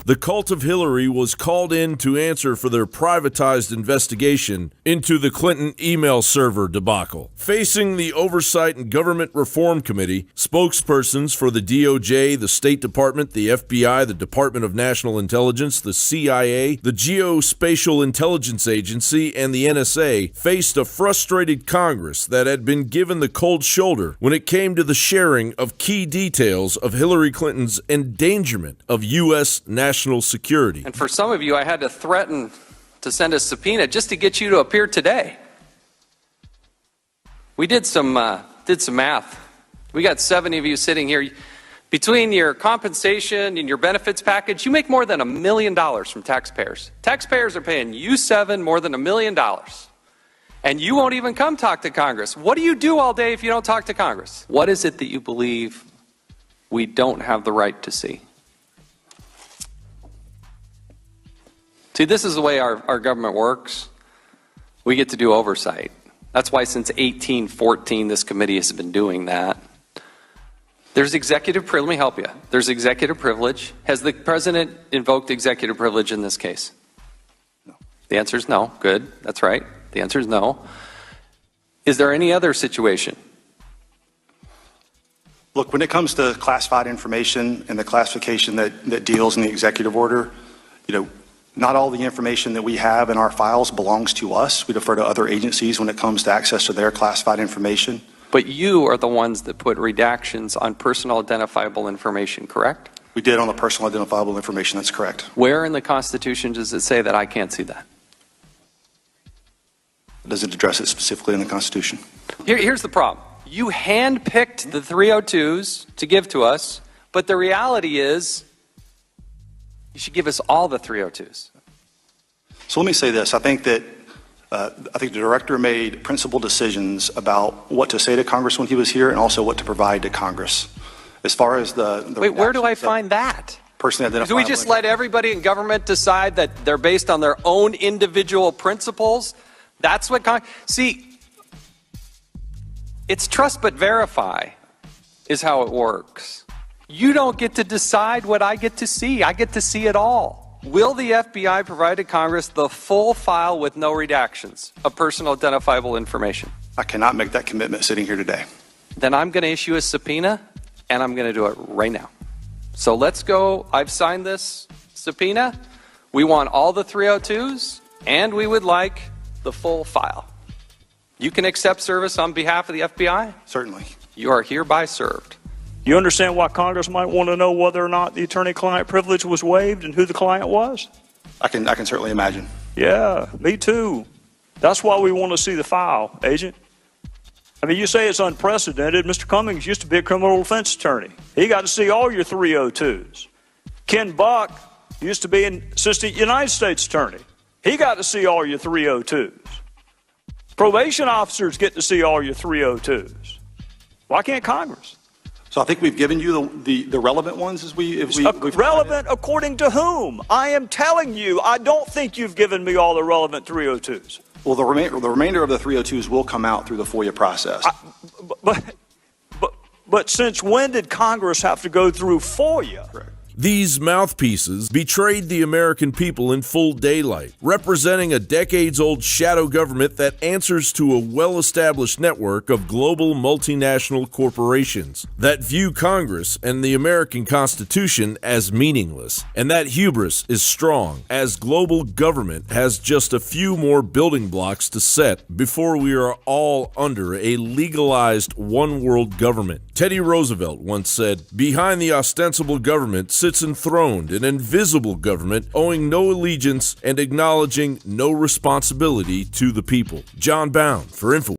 the cult of Hillary was called in to answer for their privatized investigation into the Clinton email server debacle. Facing the Oversight and Government Reform Committee, spokespersons for the DOJ, the State Department, the FBI, the Department of National Intelligence, the CIA, the Geospatial Intelligence Agency, and the NSA faced a frustrated Congress that had been given the cold shoulder when it came to the sharing of key details of Hillary Clinton's endangerment of U.S. national security. And for some of you, I had to threaten to send a subpoena just to get you to appear today. We did some math. We got 70 of you sitting here. Between your compensation and your benefits package, you make more than $1 million from taxpayers. Taxpayers are paying you more than $1 million. And you won't even come talk to Congress. What do you do all day if you don't talk to Congress? What is it that you believe we don't have the right to see? See, this is the way our government works. We get to do oversight. That's why since 1814 this committee has been doing that. There's executive privilege. Let me help you. There's executive privilege. Has the president invoked executive privilege in this case? No. The answer is no. Good. That's right. The answer is no. Is there any other situation? Look, when it comes to classified information and the classification that deals in the executive order, not all the information that we have in our files belongs to us. We defer to other agencies when it comes to access to their classified information. But you are the ones that put redactions on personal identifiable information, correct? We did on the personal identifiable information, that's correct. Where in the Constitution does it say that I can't see that? Does it address it specifically in the Constitution? Here's the problem. You handpicked the 302s to give to us, but the reality is you should give us all the 302s. So let me say this. I think the director made principled decisions about what to say to Congress when he was here and also what to provide to Congress. As far as the Wait, where do I find that? Personally identifiable. Do we just let everybody in government decide that they're based on their own individual principles? That's what see, it's trust but verify is how it works. You don't get to decide what I get to see. I get to see it all. Will the FBI provide to Congress the full file with no redactions of personal identifiable information? I cannot make that commitment sitting here today. Then I'm going to issue a subpoena, and I'm going to do it right now. So let's go. I've signed this subpoena. We want all the 302s, and we would like the full file. You can accept service on behalf of the FBI? Certainly. You are hereby served. You understand why Congress might want to know whether or not the attorney-client privilege was waived and who the client was? I can certainly imagine. Yeah, me too. That's why we want to see the file, Agent. I mean, you say it's unprecedented. Mr. Cummings used to be a criminal defense attorney. He got to see all your 302s. Ken Buck used to be an assistant United States attorney. He got to see all your 302s. Probation officers get to see all your 302s. Why can't Congress? So I think we've given you the relevant ones as relevant according to whom? I am telling you, I don't think you've given me all the relevant 302s. Well, the remainder of the 302s will come out through the FOIA process. But since when did Congress have to go through FOIA? Correct. These mouthpieces betrayed the American people in full daylight, representing a decades-old shadow government that answers to a well-established network of global multinational corporations that view Congress and the American Constitution as meaningless. And that hubris is strong, as global government has just a few more building blocks to set before we are all under a legalized one-world government. Teddy Roosevelt once said, "Behind the ostensible government sits enthroned an invisible government owing no allegiance and acknowledging no responsibility to the people." John Bound for Info.